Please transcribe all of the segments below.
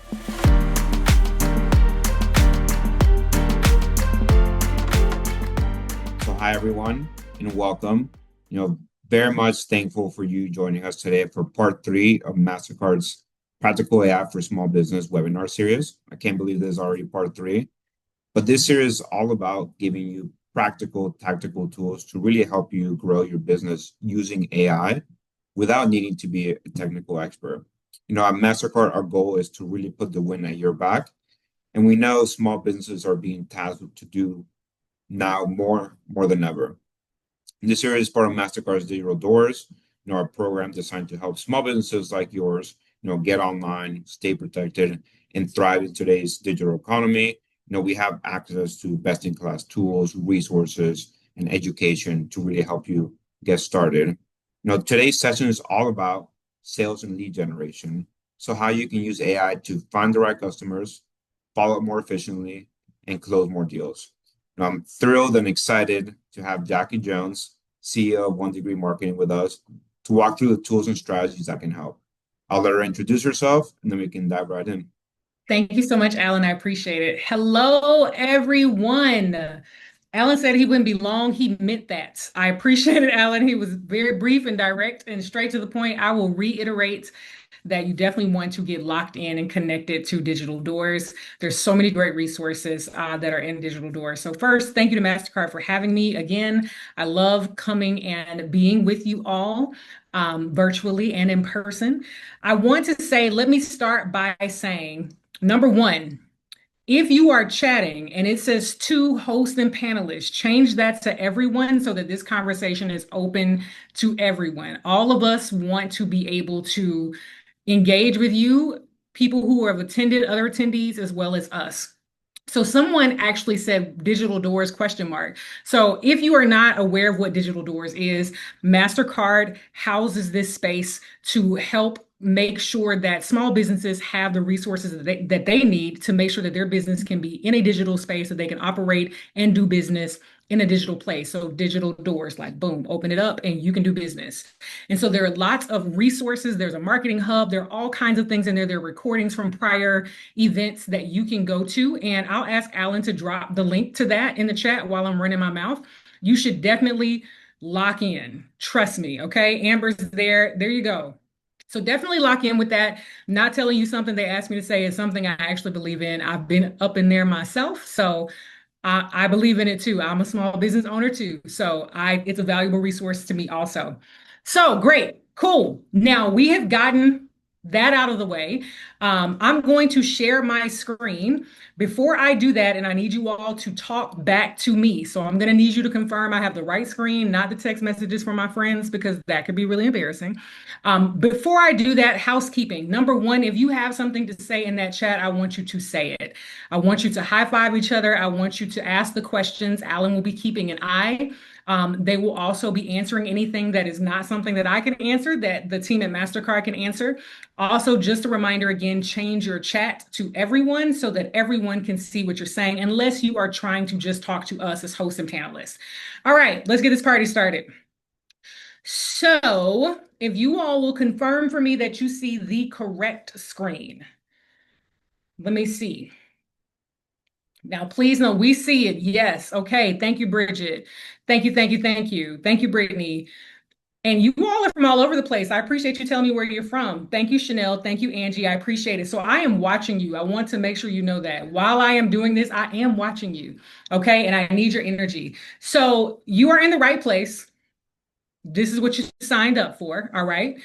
So hi everyone and welcome. Very much thankful for you joining us today for part three of MasterCard's Practical AI for Small Business webinar series. I can't believe this is already part three, but this series is all about giving you practical, tactical tools to really help you grow your business using AI without needing to be a technical expert. At MasterCard, our goal is to really put the wind at your back. And we know small businesses are being tasked to do now more than ever. This series is part of Mastercard's Digital Doors, our program designed to help small businesses like yours, get online, stay protected, and thrive in today's digital economy. We have access to best-in-class tools, resources, and education to really help you get started. Today's session is all about sales and lead generation. So how you can use AI to find the right customers, follow up more efficiently, and close more deals. I'm thrilled and excited to have Jacqui Jones, CEO of One Degree Marketing, with us to walk through the tools and strategies that can help. I'll let her introduce herself, and then we can dive right in. Thank you so much, Alan. I appreciate it. Hello, everyone. Alan said he wouldn't be long. He meant that. I appreciate it, Alan. He was very brief and direct and straight to the point. I will reiterate that you definitely want to get locked in and connected to Digital Doors. There's so many great resources that are in Digital Doors. So first, thank you to MasterCard for having me again. I love coming and being with you all virtually and in person. I want to say, let me start by saying, number one, if you are chatting and it says two hosts and panelists, change that to everyone so that this conversation is open to everyone. All of us want to be able to engage with you, people who have attended, other attendees, as well as us. So someone actually said Digital Doors question mark. So if you are not aware of what Digital Doors is, MasterCard houses this space to help make sure that small businesses have the resources that they need to make sure that their business can be in a digital space so they can operate and do business in a digital place. So Digital Doors, like boom, open it up and you can do business. And so there are lots of resources. There's a marketing hub. There are all kinds of things in there. There are recordings from prior events that you can go to. And I'll ask Alan to drop the link to that in the chat while I'm running my mouth. You should definitely lock in. Trust me. Okay. Amber's there. There you go. So definitely lock in with that. Not telling you something they asked me to say is something I actually believe in. I've been up in there myself. So I believe in it too. I'm a small business owner too. So it's a valuable resource to me also. So great, cool. Now we have gotten that out of the way. I'm going to share my screen. Before I do that, and I need you all to talk back to me. So I'm going to need you to confirm I have the right screen, not the text messages from my friends, because that could be really embarrassing. Before I do that, housekeeping. Number one, if you have something to say in that chat, I want you to say it. I want you to high five each other. I want you to ask the questions. Alan will be keeping an eye. They will also be answering anything that is not something that I can answer, that the team at MasterCard can answer. Also, just a reminder again, change your chat to everyone so that everyone can see what you're saying, unless you are trying to just talk to us as hosts and panelists. All right, let's get this party started. So if you all will confirm for me that you see the correct screen. Let me see. Now, please know we see it. Yes. Okay. Thank you, Bridget. Thank you, thank you, thank you. Thank you, Brittany. And you all are from all over the place. I appreciate you telling me where you're from. Thank you, Chanel. Thank you, Angie. I appreciate it. So I am watching you. I want to make sure you know that. While I am doing this, I am watching you. Okay. And I need your energy. So you are in the right place. This is what you signed up for. All right.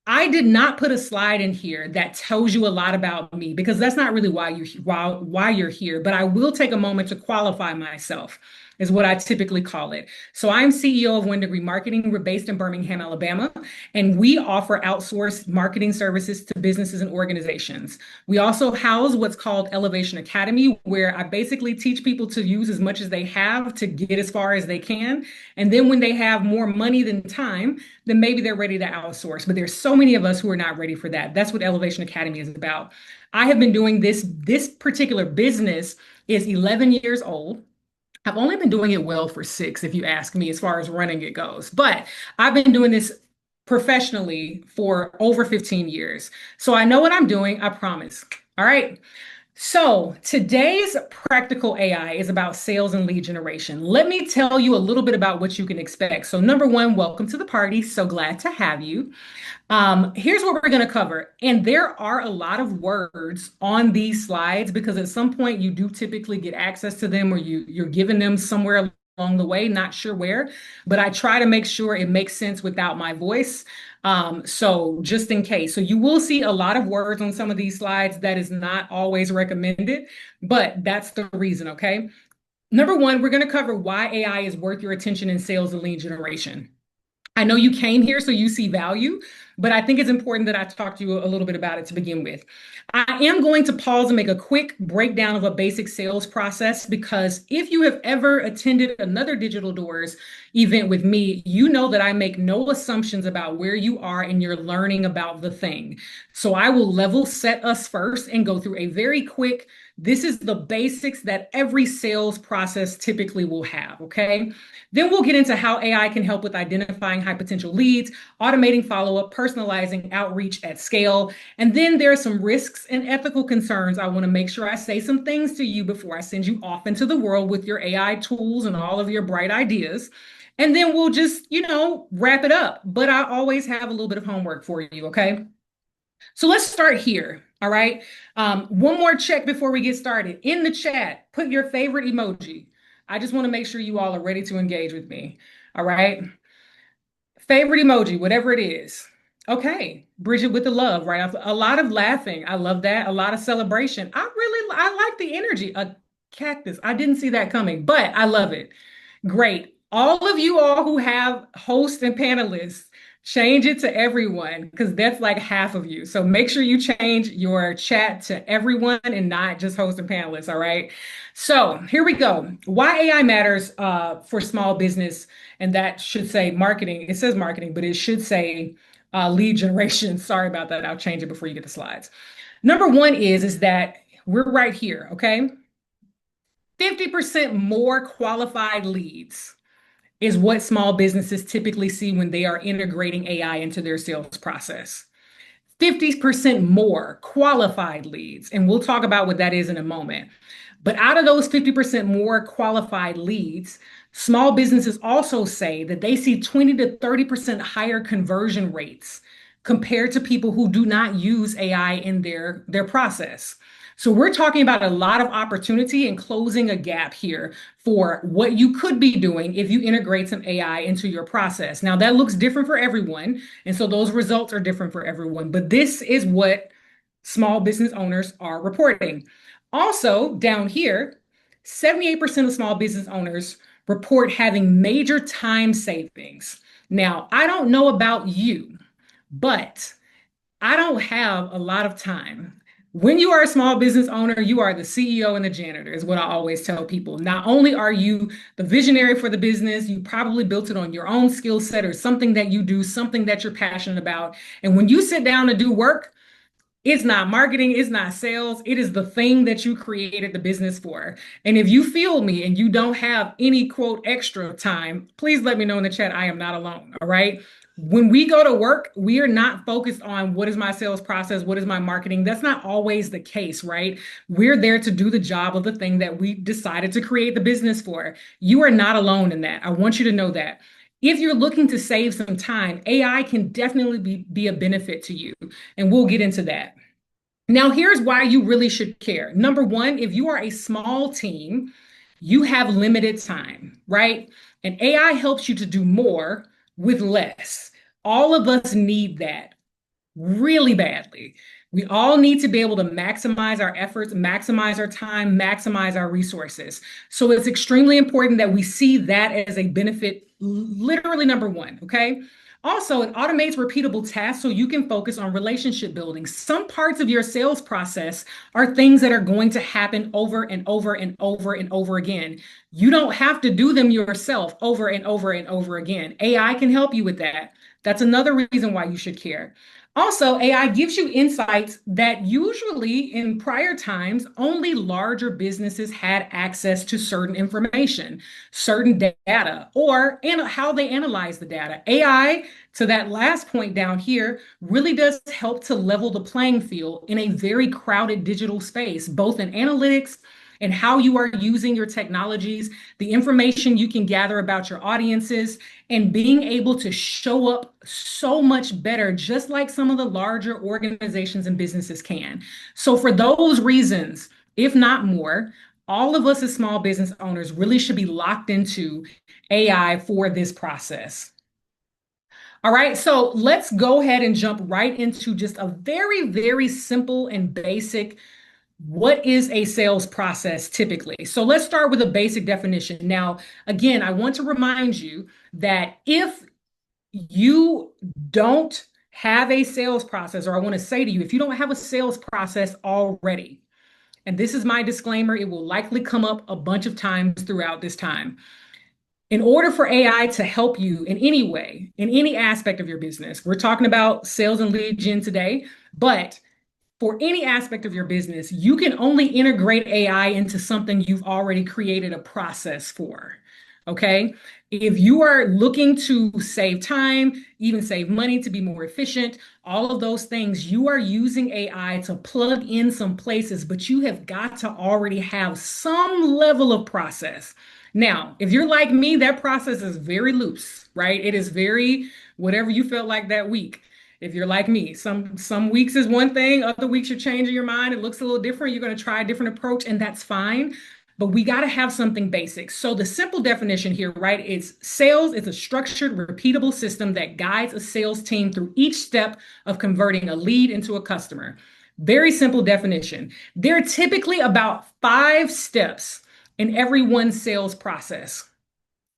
I did not put a slide in here that tells you a lot about me because that's not really why you're here. But I will take a moment to qualify myself, is what I typically call it. So I'm CEO of One Degree Marketing. We're based in Birmingham, Alabama, and we offer outsourced marketing services to businesses and organizations. We also house what's called Elevation Academy, where I basically teach people to use as much as they have to get as far as they can. And then when they have more money than time, then maybe they're ready to outsource. But there's so many of us who are not ready for that. That's what Elevation Academy is about. I have been doing this particular business is 11 years old. I've only been doing it well for 6, if you ask me, as far as running it goes. But I've been doing this professionally for over 15 years. So I know what I'm doing, I promise. All right. So today's practical AI is about sales and lead generation. Let me tell you a little bit about what you can expect. So, number one, welcome to the party. So glad to have you. Here's what we're going to cover. And there are a lot of words on these slides because at some point you do typically get access to them or you're given them somewhere along the way, not sure where, but I try to make sure it makes sense without my voice. So just in case. So you will see a lot of words on some of these slides. That is not always recommended, but that's the reason, okay? Number one, we're going to cover why AI is worth your attention in sales and lead generation. I know you came here so you see value, but I think it's important that I talk to you a little bit about it to begin with. I am going to pause and make a quick breakdown of a basic sales process because if you have ever attended another Digital Doors event with me, you know that I make no assumptions about where you are and you're learning about the thing. So I will level set us first and go through a very quick, this is the basics that every sales process typically will have, okay? Then we'll get into how AI can help with identifying high potential leads, automating follow up, personalizing outreach at scale. And then there are some risks and ethical concerns. I want to make sure I say some things to you before I send you off into the world with your AI tools and all of your bright ideas. And then we'll just, wrap it up. But I always have a little bit of homework for you, okay? So let's start here. All right. One more check before we get started. In the chat, put your favorite emoji. I just want to make sure you all are ready to engage with me. All right. Favorite emoji, whatever it is. Okay. Bridget with the love, right? A lot of laughing. I love that. A lot of celebration. I like the energy. A cactus. I didn't see that coming, but I love it. Great. All of you all who have hosts and panelists, change it to everyone because that's like half of you. So make sure you change your chat to everyone and not just hosts and panelists. All right. So here we go. Why AI matters for small business, and that should say marketing. It says marketing, but it should say lead generation. Sorry about that. I'll change it before you get the slides. Number one is that we're right here. Okay. 50% more qualified leads is what small businesses typically see when they are integrating AI into their sales process. 50% more qualified leads. And we'll talk about what that is in a moment. But out of those 50% more qualified leads, small businesses also say that they see 20 to 30% higher conversion rates compared to people who do not use AI in their process. So we're talking about a lot of opportunity and closing a gap here for what you could be doing if you integrate some AI into your process. Now that looks different for everyone, and so those results are different for everyone, but this is what small business owners are reporting. Also, down here, 78% of small business owners report having major time savings. Now, I don't know about you, but I don't have a lot of time. When you are a small business owner, you are the CEO and the janitor, is what I always tell people. Not only are you the visionary for the business, you probably built it on your own skill set or something that you do, something that you're passionate about. And when you sit down to do work, it's not marketing, it's not sales, it is the thing that you created the business for. And if you feel me and you don't have any quote extra time, please let me know in the chat. I am not alone. All right. When we go to work, we are not focused on what is my sales process, what is my marketing. That's not always the case, right? We're there to do the job of the thing that we decided to create the business for. You are not alone in that. I want you to know that. If you're looking to save some time, AI can definitely be a benefit to you. And we'll get into that. Now, here's why you really should care. Number one, if you are a small team, you have limited time, right? And AI helps you to do more with less. All of us need that really badly. We all need to be able to maximize our efforts, maximize our time, maximize our resources. So it's extremely important that we see that as a benefit, literally number one, okay? Also, it automates repeatable tasks so you can focus on relationship building. Some parts of your sales process are things that are going to happen over and over and over and over again. You don't have to do them yourself over and over and over again. AI can help you with that. That's another reason why you should care. Also, AI gives you insights that usually in prior times, only larger businesses had access to certain information, certain data, or how they analyze the data. AI, to that last point down here, really does help to level the playing field in a very crowded digital space, both in analytics and how you are using your technologies, the information you can gather about your audiences, and being able to show up so much better, just like some of the larger organizations and businesses can. So, for those reasons, if not more, all of us as small business owners really should be locked into AI for this process. All right, so let's go ahead and jump right into just a very, very simple and basic what is a sales process typically? So let's start with a basic definition. Now, again, I want to remind you that if you don't have a sales process, or I want to say to you, if you don't have a sales process already, and this is my disclaimer, it will likely come up a bunch of times throughout this time. In order for AI to help you in any way, in any aspect of your business, we're talking about sales and lead gen today, but for any aspect of your business, you can only integrate AI into something you've already created a process for. Okay. If you are looking to save time, even save money to be more efficient, all of those things, you are using AI to plug in some places, but you have got to already have some level of process. Now, if you're like me, that process is very loose, right? It is very whatever you felt like that week. If you're like me, some weeks is one thing, other weeks you're changing your mind. It looks a little different. You're going to try a different approach, and that's fine. But we got to have something basic. So the simple definition here, right, is sales is a structured, repeatable system that guides a sales team through each step of converting a lead into a customer. Very simple definition. There are typically about 5 steps in every one sales process.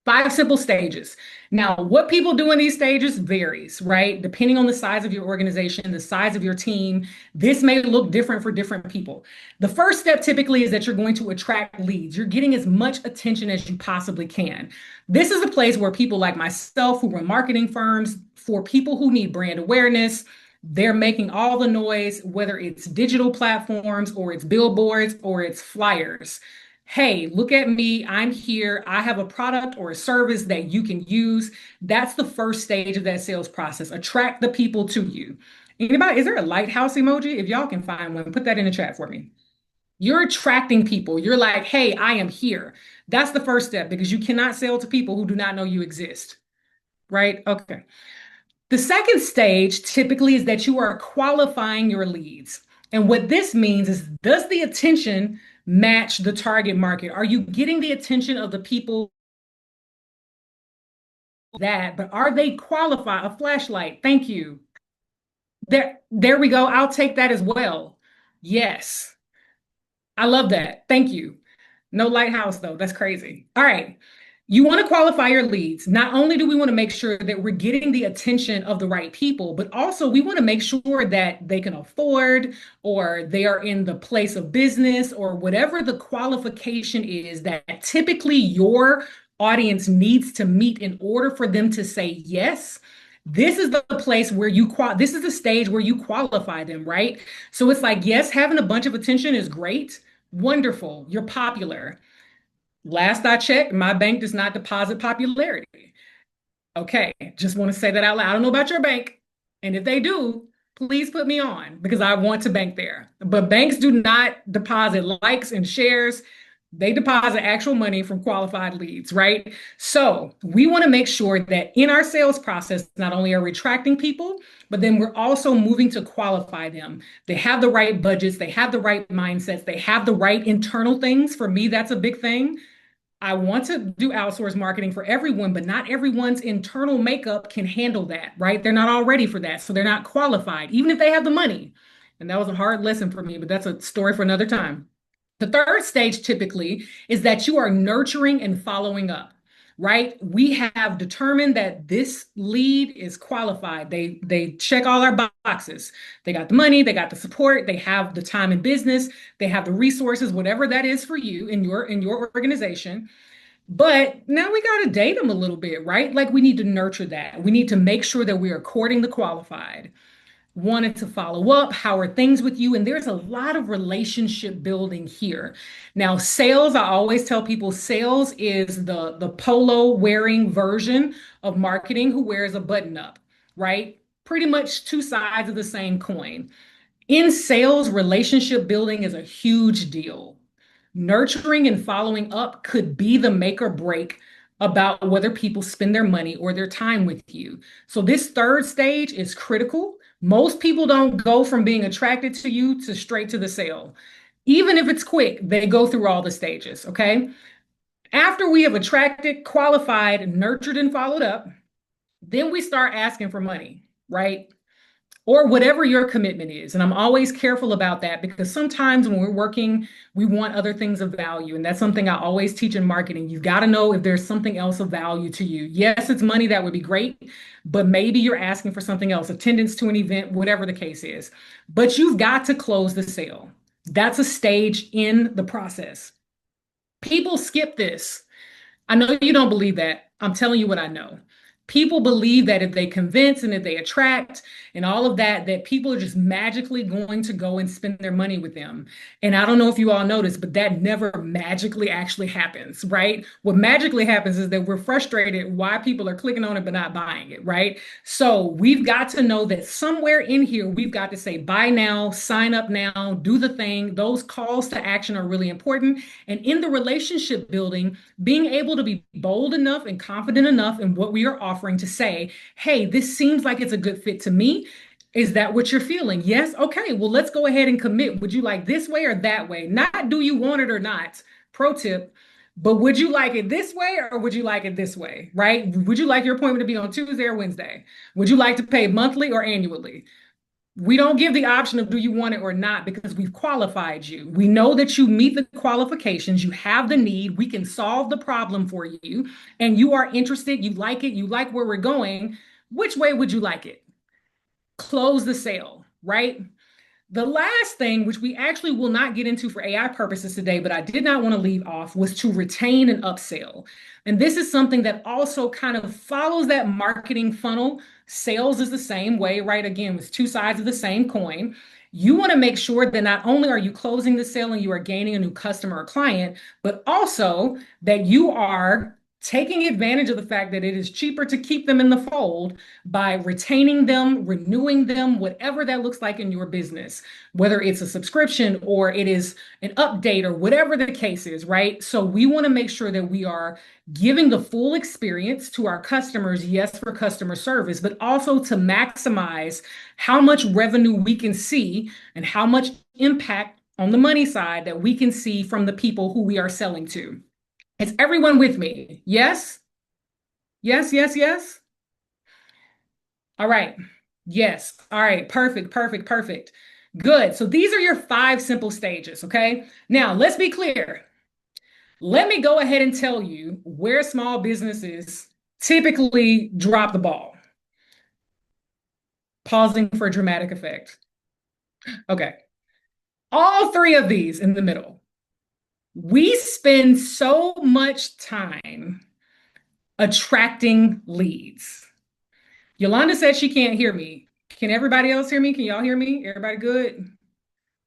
5 simple stages. Now, what people do in these stages varies, right? Depending on the size of your organization, the size of your team, this may look different for different people. The first step typically is that you're going to attract leads. You're getting as much attention as you possibly can. This is a place where people like myself who run marketing firms, for people who need brand awareness, they're making all the noise, whether it's digital platforms or it's billboards or it's flyers. Hey, look at me. I'm here. I have a product or a service that you can use. That's the first stage of that sales process. Attract the people to you. Anybody, is there a lighthouse emoji? If y'all can find one, put that in the chat for me. You're attracting people. You're like, hey, I am here. That's the first step because you cannot sell to people who do not know you exist, right? Okay. The second stage typically is that you are qualifying your leads. And what this means is, does the attention match the target market? Are you getting the attention of the people but are they qualified? A flashlight. Thank you. There we go. I'll take that as well. Yes. I love that. Thank you. No lighthouse, though. That's crazy. All right. You want to qualify your leads. Not only do we want to make sure that we're getting the attention of the right people, but also we want to make sure that they can afford or they are in the place of business or whatever the qualification is that typically your audience needs to meet in order for them to say yes. This is the place where this is the stage where you qualify them, right? So it's like, yes, having a bunch of attention is great. Wonderful. You're popular. Last I checked, my bank does not deposit popularity. Okay, just want to say that out loud. I don't know about your bank. And if they do, please put me on because I want to bank there. But banks do not deposit likes and shares. They deposit actual money from qualified leads, right? So we want to make sure that in our sales process, not only are we attracting people, but then we're also moving to qualify them. They have the right budgets, they have the right mindsets, they have the right internal things. For me, that's a big thing. I want to do outsource marketing for everyone, but not everyone's internal makeup can handle that, right? They're not all ready for that. So they're not qualified, even if they have the money. And that was a hard lesson for me, but that's a story for another time. The third stage typically is that you are nurturing and following up, right? We have determined that this lead is qualified. They check all our boxes. They got the money, they got the support, they have the time and business, they have the resources, whatever that is for you in your organization. But now we got to date them a little bit, right? Like we need to nurture that. We need to make sure that we are courting the qualified. wanted to follow up. How are things with you? And there's a lot of relationship building here. Now, sales, I always tell people sales is the polo wearing version of marketing who wears a button up, right? Pretty much two sides of the same coin. In sales, relationship building is a huge deal. Nurturing and following up could be the make or break about whether people spend their money or their time with you. So, this third stage is critical. Most people don't go from being attracted to you to straight to the sale. Even if it's quick, they go through all the stages. Okay. After we have attracted, qualified, nurtured, and followed up, then we start asking for money, right? Or whatever your commitment is. And I'm always careful about that because sometimes when we're working, we want other things of value. And that's something I always teach in marketing. You've got to know if there's something else of value to you. Yes, it's money, that would be great, but maybe you're asking for something else, attendance to an event, whatever the case is. But you've got to close the sale. That's a stage in the process. People skip this. I know you don't believe that. I'm telling you what I know. People believe that if they convince and if they attract and all of that, that people are just magically going to go and spend their money with them. And I don't know if you all noticed, but that never magically actually happens, right? What magically happens is that we're frustrated why people are clicking on it but not buying it, right? So we've got to know that somewhere in here, we've got to say buy now, sign up now, do the thing. Those calls to action are really important. And in the relationship building, being able to be bold enough and confident enough in what we are offering to say, hey, this seems like it's a good fit to me. Is that what you're feeling? Yes. Okay. Well, let's go ahead and commit. Would you like this way or that way? Not do you want it or not? Pro tip. But would you like it this way or would you like it this way? Right? Would you like your appointment to be on Tuesday or Wednesday? Would you like to pay monthly or annually? We don't give the option of do you want it or not because we've qualified you. We know that you meet the qualifications, you have the need, we can solve the problem for you, and you are interested, you like it, you like where we're going. Which way would you like it? Close the sale, right? The last thing, which we actually will not get into for AI purposes today, but I did not want to leave off, was to retain and upsell. And this is something that also kind of follows that marketing funnel. Sales is the same way, right? Again, with two sides of the same coin. You want to make sure that not only are you closing the sale and you are gaining a new customer or client, but also that you are taking advantage of the fact that it is cheaper to keep them in the fold by retaining them, renewing them, whatever that looks like in your business, whether it's a subscription or it is an update or whatever the case is, right? So we want to make sure that we are giving the full experience to our customers, yes, for customer service, but also to maximize how much revenue we can see and how much impact on the money side that we can see from the people who we are selling to. Is everyone with me? Yes? Yes, yes, yes. All right. Yes. All right. Perfect, perfect, perfect. Good. So these are your five simple stages. Okay. Now let's be clear. Let me go ahead and tell you where small businesses typically drop the ball. Pausing for dramatic effect. Okay. All three of these in the middle. We spend so much time attracting leads. Yolanda said she can't hear me. Can everybody else hear me? Can y'all hear me? Everybody good?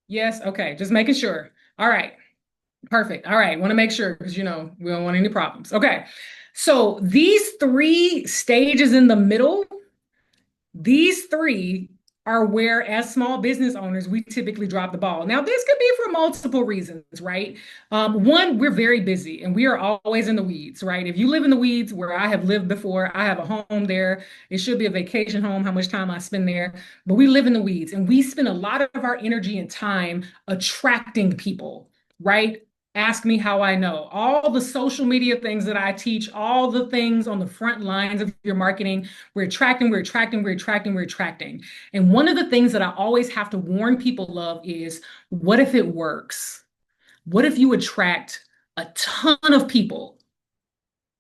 Yes? Okay, just making sure. All right, perfect. All right, want to make sure because we don't want any problems. Okay, so these three stages in the middle, these three are where, as small business owners, we typically drop the ball. Now, this could be for multiple reasons, right? One, we're very busy and we are always in the weeds, right? If you live in the weeds where I have lived before, I have a home there. It should be a vacation home, how much time I spend there. But we live in the weeds and we spend a lot of our energy and time attracting people, right? Ask me how I know. All the social media things that I teach, all the things on the front lines of your marketing, we're attracting, we're attracting, we're attracting, we're attracting. And one of the things that I always have to warn people of is what if it works? What if you attract a ton of people?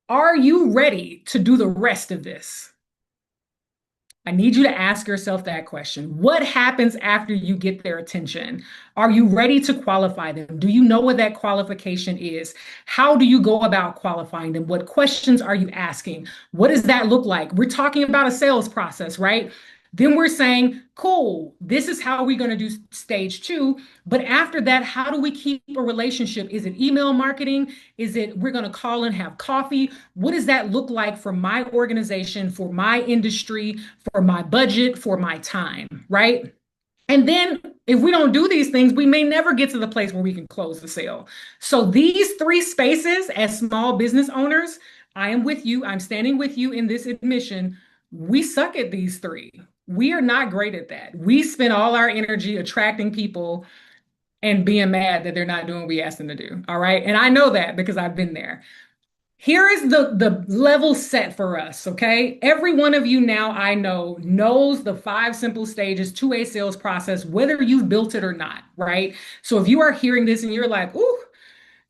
Are you ready to do the rest of this? I need you to ask yourself that question. What happens after you get their attention? Are you ready to qualify them? Do you know what that qualification is? How do you go about qualifying them? What questions are you asking? What does that look like? We're talking about a sales process, right? Then we're saying, cool, this is how we're going to do stage two. But after that, how do we keep a relationship? Is it email marketing? Is it we're going to call and have coffee? What does that look like for my organization, for my industry, for my budget, for my time, right? And then if we don't do these things, we may never get to the place where we can close the sale. So these three spaces as small business owners, I am with you. I'm standing with you in this admission. We suck at these three. We are not great at that. We spend all our energy attracting people and being mad that they're not doing what we asked them to do. All right. And I know that because I've been there. Here is the level set for us, okay? Every one of you now I know knows the five simple stages to a sales process, whether you've built it or not, right? So if you are hearing this and you're like, ooh,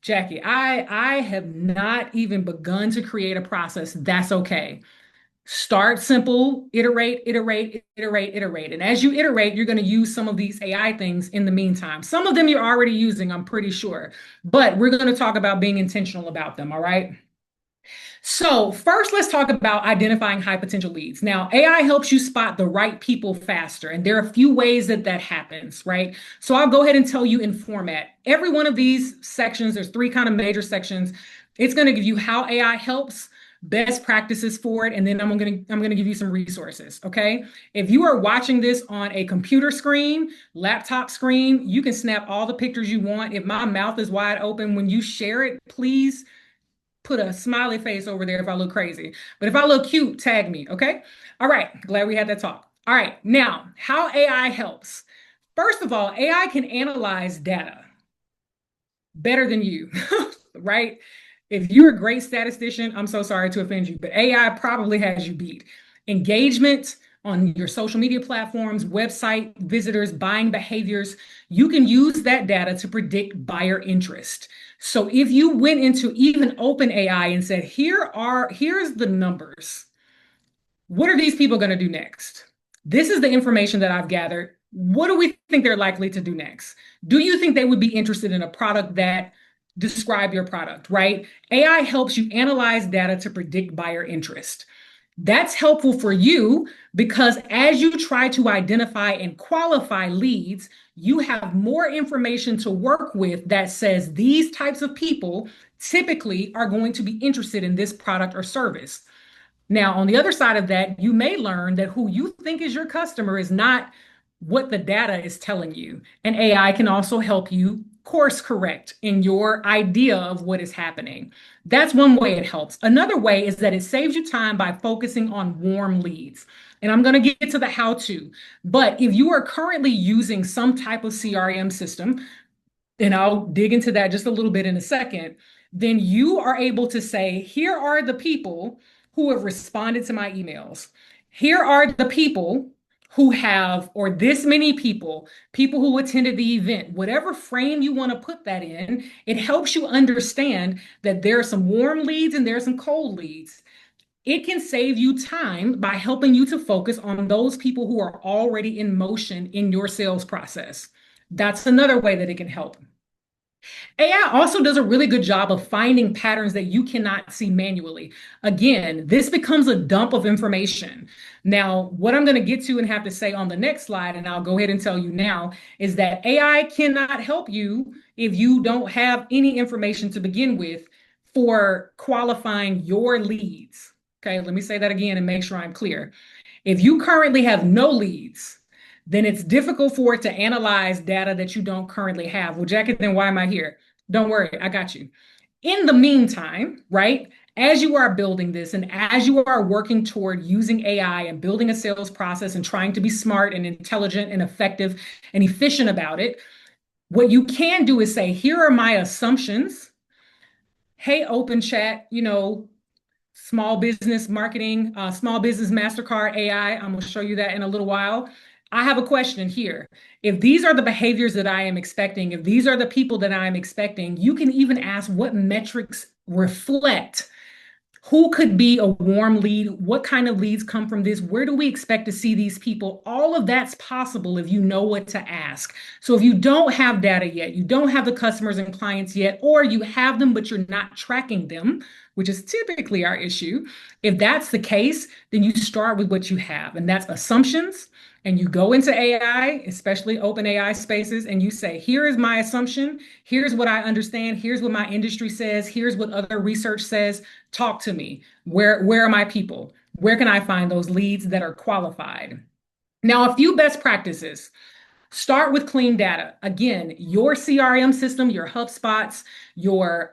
Jacqui, I have not even begun to create a process, that's okay. Start simple, iterate, iterate, iterate, iterate. And as you iterate, you're going to use some of these AI things in the meantime. Some of them you're already using, I'm pretty sure, but we're going to talk about being intentional about them, all right? So, first, let's talk about identifying high potential leads. Now, AI helps you spot the right people faster, and there are a few ways that that happens, right? So, I'll go ahead and tell you in format. Every one of these sections, there's three kind of major sections. It's going to give you how AI helps, best practices for it, and then I'm going to give you some resources, okay? If you are watching this on a computer screen, laptop screen, you can snap all the pictures you want. If my mouth is wide open when you share it, please put a smiley face over there if I look crazy. But if I look cute, tag me, okay? All right, glad we had that talk. All right, now, how AI helps. First of all, AI can analyze data better than you, right? If you're a great statistician, I'm so sorry to offend you, but AI probably has you beat. Engagement on your social media platforms, website visitors, buying behaviors, you can use that data to predict buyer interest. So if you went into even OpenAI and said, here's the numbers. What are these people going to do next? This is the information that I've gathered. What do we think they're likely to do next? Do you think they would be interested in a product that describe your product, right? AI helps you analyze data to predict buyer interest. That's helpful for you because as you try to identify and qualify leads, you have more information to work with that says these types of people typically are going to be interested in this product or service. Now, on the other side of that, you may learn that who you think is your customer is not what the data is telling you. And AI can also help you course correct in your idea of what is happening. That's one way it helps. Another way is that it saves you time by focusing on warm leads. And I'm going to get to the how to. But if you are currently using some type of CRM system, and I'll dig into that just a little bit in a second, then you are able to say, here are the people who have responded to my emails. Here are the people who have, or this many people, people who attended the event, whatever frame you want to put that in, it helps you understand that there are some warm leads and there are some cold leads. It can save you time by helping you to focus on those people who are already in motion in your sales process. That's another way that it can help. AI also does a really good job of finding patterns that you cannot see manually. Again, this becomes a dump of information. Now, what I'm going to get to and have to say on the next slide, and I'll go ahead and tell you now, is that AI cannot help you if you don't have any information to begin with for qualifying your leads. Okay, let me say that again and make sure I'm clear. If you currently have no leads, then it's difficult for it to analyze data that you don't currently have. Well, Jacqui, then why am I here? Don't worry, I got you. In the meantime, right, as you are building this and as you are working toward using AI and building a sales process and trying to be smart and intelligent and effective and efficient about it, what you can do is say, here are my assumptions. Hey, open chat, small business marketing, small business MasterCard AI. I'm going to show you that in a little while. I have a question here. If these are the behaviors that I am expecting, if these are the people that I'm expecting, you can even ask what metrics reflect who could be a warm lead, what kind of leads come from this, where do we expect to see these people? All of that's possible if you know what to ask. So if you don't have data yet, you don't have the customers and clients yet, or you have them, but you're not tracking them, which is typically our issue. If that's the case, then you start with what you have, and that's assumptions. And you go into AI, especially open AI spaces, and you say, here is my assumption. Here's what I understand. Here's what my industry says. Here's what other research says. Talk to me. Where are my people? Where can I find those leads that are qualified? Now, a few best practices. Start with clean data. Again, your CRM system, your HubSpots, your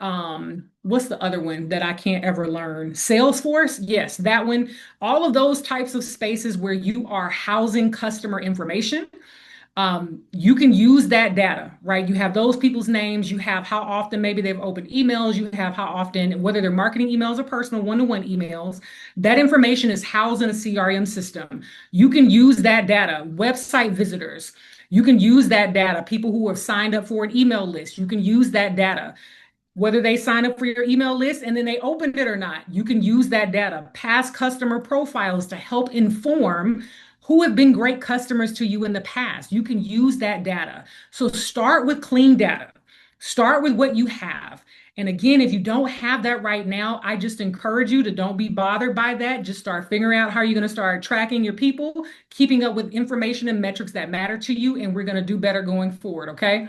what's the other one that I can't ever learn? Salesforce. Yes, that one. All of those types of spaces where you are housing customer information. You can use that data, right? You have those people's names, you have how often maybe they've opened emails, you have how often, whether they're marketing emails or personal one-to-one emails. That information is housed in a CRM system. You can use that data, website visitors. You can use that data, people who have signed up for an email list. You can use that data, whether they sign up for your email list and then they opened it or not. You can use that data, past customer profiles to help inform who have been great customers to you in the past. You can use that data. So start with clean data. Start with what you have. And again, if you don't have that right now, I just encourage you to don't be bothered by that. Just start figuring out how you're going to start tracking your people, keeping up with information and metrics that matter to you, and we're going to do better going forward, okay?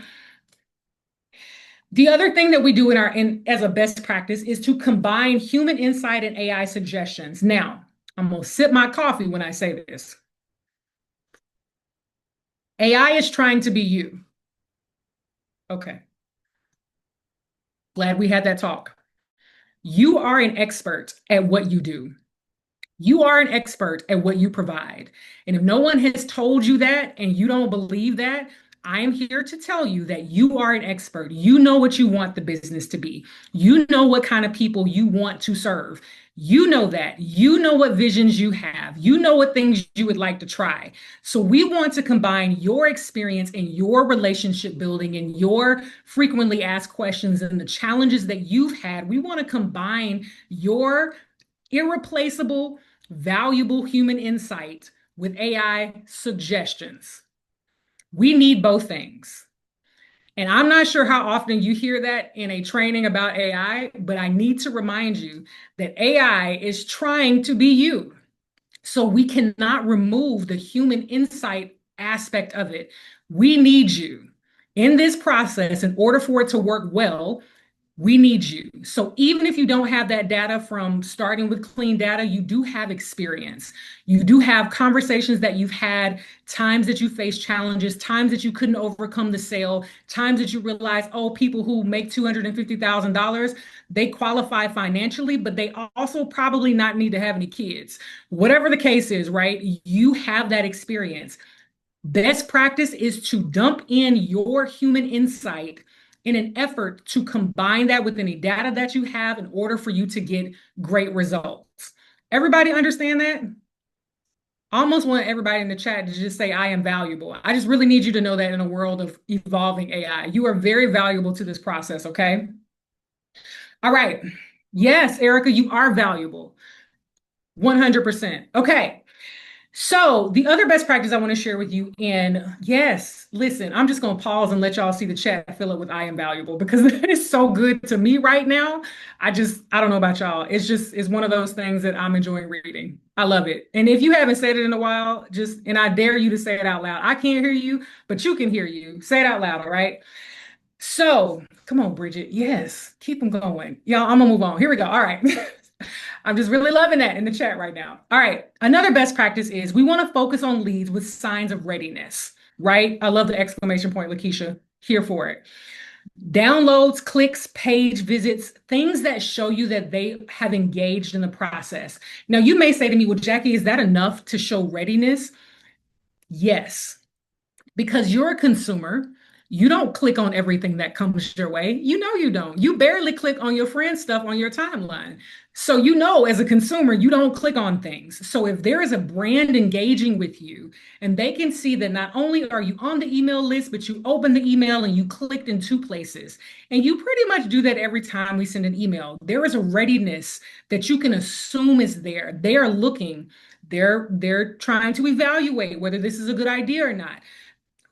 The other thing that we do as a best practice is to combine human insight and AI suggestions. Now, I'm going to sip my coffee when I say this. AI is trying to be you. Okay. Glad we had that talk. You are an expert at what you do. You are an expert at what you provide. And if no one has told you that and you don't believe that, I am here to tell you that you are an expert. You know what you want the business to be. You know what kind of people you want to serve. You know that. You know what visions you have. You know what things you would like to try. So we want to combine your experience and your relationship building and your frequently asked questions and the challenges that you've had. We want to combine your irreplaceable, valuable human insight with AI suggestions. We need both things. And I'm not sure how often you hear that in a training about AI, but I need to remind you that AI is trying to be you. So we cannot remove the human insight aspect of it. We need you in this process in order for it to work well. We need you. So even if you don't have that data from starting with clean data, you do have experience. You do have conversations that you've had, times that you faced challenges, times that you couldn't overcome the sale, times that you realize, oh, people who make $250,000, they qualify financially, but they also probably not need to have any kids. Whatever the case is, right? You have that experience. Best practice is to dump in your human insight in an effort to combine that with any data that you have in order for you to get great results. Everybody understand that? I almost want everybody in the chat to just say, I am valuable. I just really need you to know that in a world of evolving AI, you are very valuable to this process, okay? All right. Yes, Erica, you are valuable. 100%. Okay. So the other best practice I want to share with you, and yes, listen, I'm just going to pause and let y'all see the chat fill up with I am valuable because it is so good to me right now. I don't know about y'all. It's one of those things that I'm enjoying reading. I love it. And if you haven't said it in a while, and I dare you to say it out loud. I can't hear you, but you can hear you. Say it out loud, all right? So come on, Bridget. Yes, keep them going. Y'all, I'm gonna move on. Here we go. All right. I'm just really loving that in the chat right now. All right. Another best practice is we want to focus on leads with signs of readiness, right? I love the exclamation point, Lakeisha. Here for it. Downloads, clicks, page visits, things that show you that they have engaged in the process. Now, you may say to me, well, Jacqui, is that enough to show readiness? Yes, because you're a consumer. You don't click on everything that comes your way. You know you don't. You barely click on your friend's stuff on your timeline. So you know, as a consumer, you don't click on things. So if there is a brand engaging with you and they can see that not only are you on the email list, but you opened the email and you clicked in two places, and you pretty much do that every time we send an email, there is a readiness that you can assume is there. They are looking, they're trying to evaluate whether this is a good idea or not.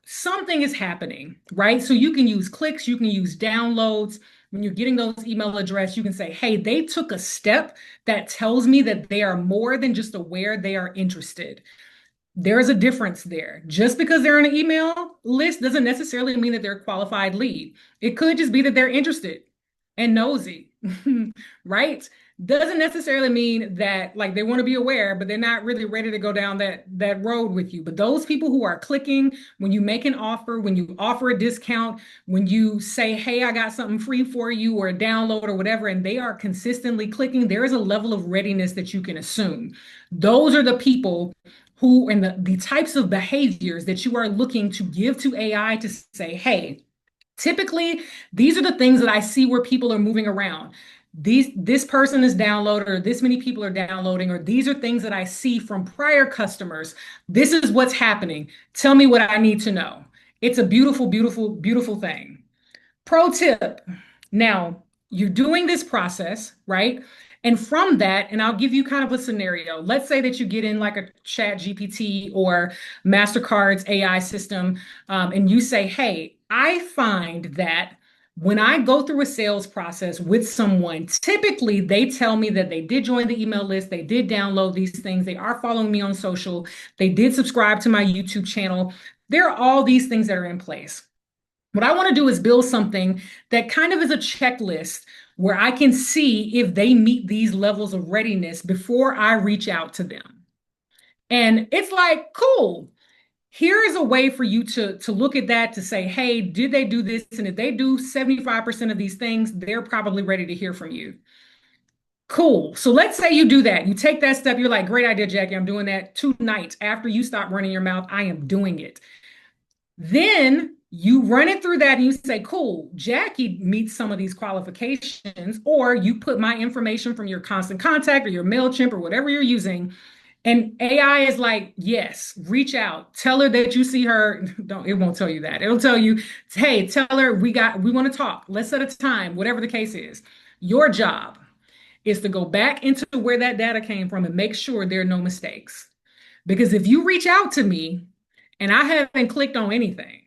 Something is happening, right? So you can use clicks, you can use downloads, when you're getting those email address, you can say, hey, they took a step that tells me that they are more than just aware, they are interested. There's a difference there. Just because they're on an email list doesn't necessarily mean that they're a qualified lead. It could just be that they're interested and nosy, right? Doesn't necessarily mean that like they want to be aware, but they're not really ready to go down that road with you. But those people who are clicking when you make an offer, when you offer a discount, when you say, "Hey, I got something free for you," or a download or whatever, and they are consistently clicking, there is a level of readiness that you can assume. Those are the people who and the types of behaviors that you are looking to give to AI to say, hey, typically these are the things that I see where people are moving around. This person is downloaded, or this many people are downloading, or these are things that I see from prior customers. This is what's happening. Tell me what I need to know. It's a beautiful, beautiful, beautiful thing. Pro tip. Now, you're doing this process, right? And from that, and I'll give you kind of a scenario. Let's say that you get in like a Chat GPT or MasterCard's AI system, and you say, hey, I find that when I go through a sales process with someone, typically they tell me that they did join the email list, they did download these things, they are following me on social, they did subscribe to my YouTube channel. There are all these things that are in place. What I want to do is build something that kind of is a checklist where I can see if they meet these levels of readiness before I reach out to them. And it's like, cool. Here is a way for you to look at that to say, hey, did they do this? And if they do 75% of these things, they're probably ready to hear from you. Cool. So let's say you do that. You take that step. You're like, great idea, Jacqui. I'm doing that tonight. After you stop running your mouth, I am doing it. Then you run it through that and you say, cool, Jacqui meets some of these qualifications, or you put my information from your Constant Contact or your MailChimp or whatever you're using. And AI is like, yes, reach out, tell her that you see her. Don't, it won't tell you that. It'll tell you, hey, tell her we want to talk. Let's set a time, whatever the case is. Your job is to go back into where that data came from and make sure there are no mistakes. Because if you reach out to me and I haven't clicked on anything,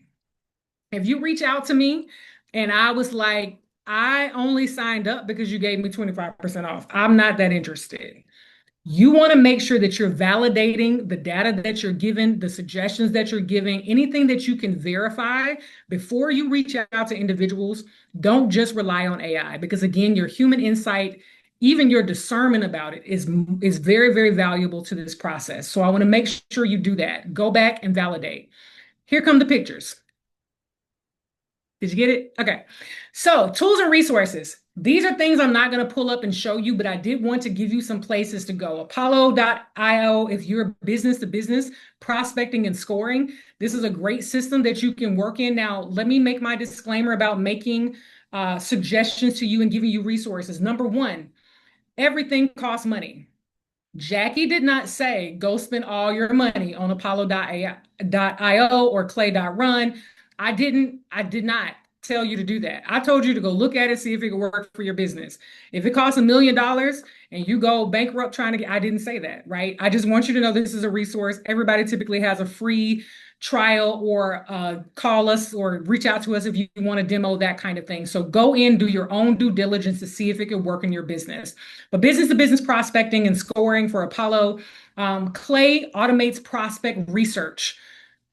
if you reach out to me and I was like, I only signed up because you gave me 25% off, I'm not that interested. You want to make sure that you're validating the data that you're given, the suggestions that you're giving, anything that you can verify before you reach out to individuals. Don't just rely on AI because, again, your human insight, even your discernment about it is very, very valuable to this process. So I want to make sure you do that. Go back and validate. Here come the pictures. Did you get it? Okay. So tools and resources. These are things I'm not going to pull up and show you, but I did want to give you some places to go. Apollo.io, if you're business to business, prospecting and scoring, this is a great system that you can work in. Now, let me make my disclaimer about making suggestions to you and giving you resources. Number one, everything costs money. Jacqui did not say go spend all your money on Apollo.io or Clay.run. I did not tell you to do that. I told you to go look at it, see if it could work for your business. If it costs $1 million and you go bankrupt trying to get, I didn't say that, right? I just want you to know this is a resource. Everybody typically has a free trial, or call us or reach out to us if you want to demo that kind of thing. So go in, do your own due diligence to see if it could work in your business. But business to business prospecting and scoring for Apollo, Clay automates prospect research.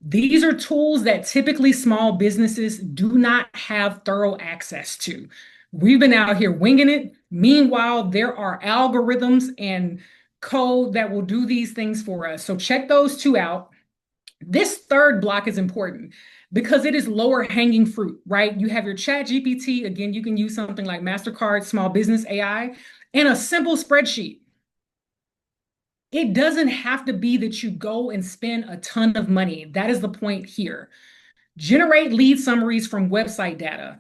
These are tools that typically small businesses do not have thorough access to. We've been out here winging it. Meanwhile, there are algorithms and code that will do these things for us. So check those two out. This third block is important because it is lower hanging fruit, right? You have your Chat GPT. Again, you can use something like MasterCard Small Business AI and a simple spreadsheet. It doesn't have to be that you go and spend a ton of money. That is the point here. Generate lead summaries from website data.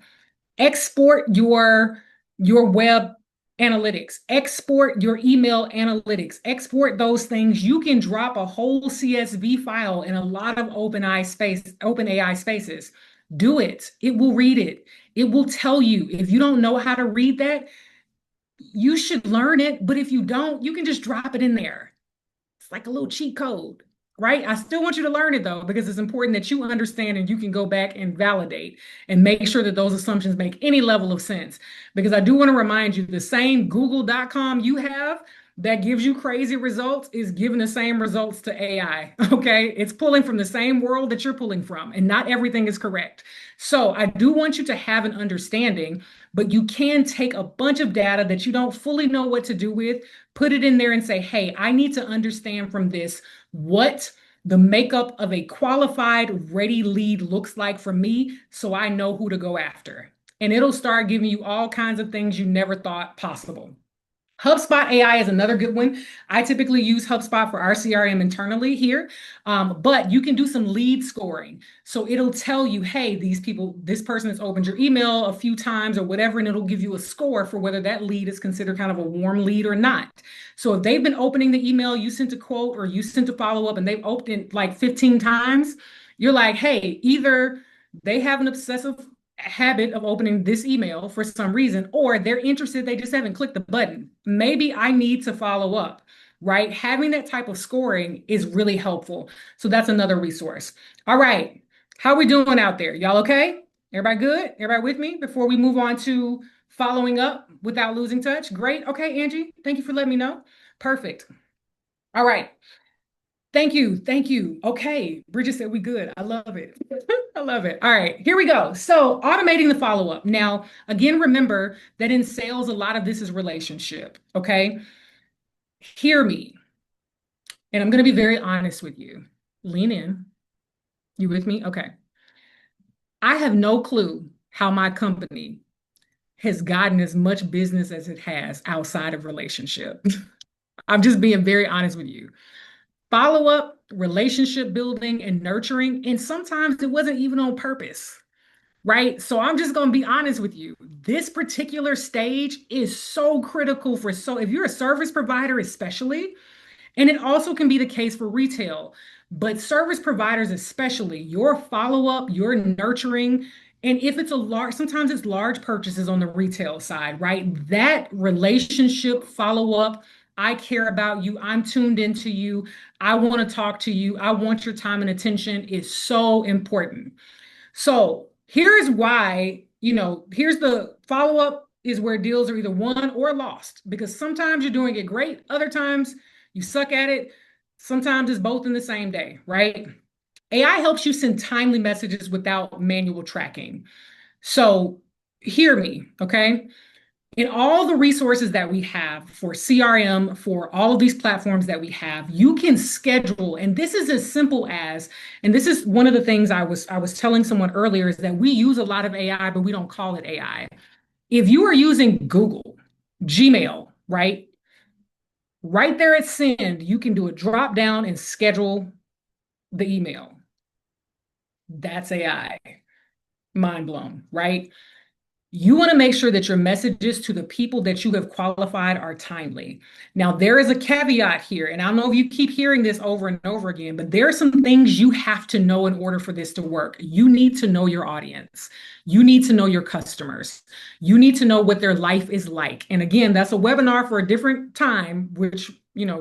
Export your web analytics, export your email analytics, export those things. You can drop a whole CSV file in a lot of OpenAI spaces. Do it. It will read it. It will tell you. If you don't know how to read that, you should learn it. But if you don't, you can just drop it in there. It's like a little cheat code. right? I still want you to learn it though, because it's important that you understand and you can go back and validate and make sure that those assumptions make any level of sense. Because I do want to remind you the same google.com you have that gives you crazy results is giving the same results to AI. Okay. It's pulling from the same world that you're pulling from, and not everything is correct. So I do want you to have an understanding, but you can take a bunch of data that you don't fully know what to do with, put it in there and say, hey, I need to understand from this what the makeup of a qualified ready lead looks like for me so I know who to go after. And it'll start giving you all kinds of things you never thought possible. HubSpot AI is another good one. I typically use HubSpot for our CRM internally here, but you can do some lead scoring. So it'll tell you, hey, these people, this person has opened your email a few times or whatever, and it'll give you a score for whether that lead is considered kind of a warm lead or not. So if they've been opening the email, you sent a quote or you sent a follow up and they've opened it like 15 times, you're like, hey, either they have an obsessive habit of opening this email for some reason, or they're interested, they just haven't clicked the button. Maybe I need to follow up, right? Having that type of scoring is really helpful. So that's another resource. All right. How are we doing out there? Y'all okay? Everybody good? Everybody with me before we move on to following up without losing touch? Great. Okay, Angie, thank you for letting me know. Perfect. All right. Thank you. Thank you. Okay. Bridget said we good. I love it. I love it. All right, here we go. So, automating the follow up. Now, again, remember that in sales, a lot of this is relationship. Okay. Hear me. And I'm going to be very honest with you. Lean in. You with me? Okay. I have no clue how my company has gotten as much business as it has outside of relationship. I'm just being very honest with you. Follow up, relationship building, and nurturing. And sometimes it wasn't even on purpose, right? So I'm just going to be honest with you. This particular stage is so critical for, so if you're a service provider, especially, and it also can be the case for retail, but service providers, especially, your follow up, your nurturing, and if it's a large, sometimes it's large purchases on the retail side, right? That relationship follow up, I care about you, I'm tuned into you, I want to talk to you, I want your time and attention is so important. So here's why, here's the follow up is where deals are either won or lost because sometimes you're doing it great, other times you suck at it. Sometimes it's both in the same day, right? AI helps you send timely messages without manual tracking. So hear me, okay? In all the resources that we have for CRM, for all of these platforms that we have, you can schedule, and this is as simple as, and this is one of the things I was telling someone earlier is that we use a lot of AI, but we don't call it AI. If you are using Google, Gmail, right? Right there at send, you can do a drop down and schedule the email. That's AI. Mind blown, right? You want to make sure that your messages to the people that you have qualified are timely. Now, there is a caveat here, and I don't know if you keep hearing this over and over again, but there are some things you have to know in order for this to work. You need to know your audience. You need to know your customers. You need to know what their life is like. And again, that's a webinar for a different time, which,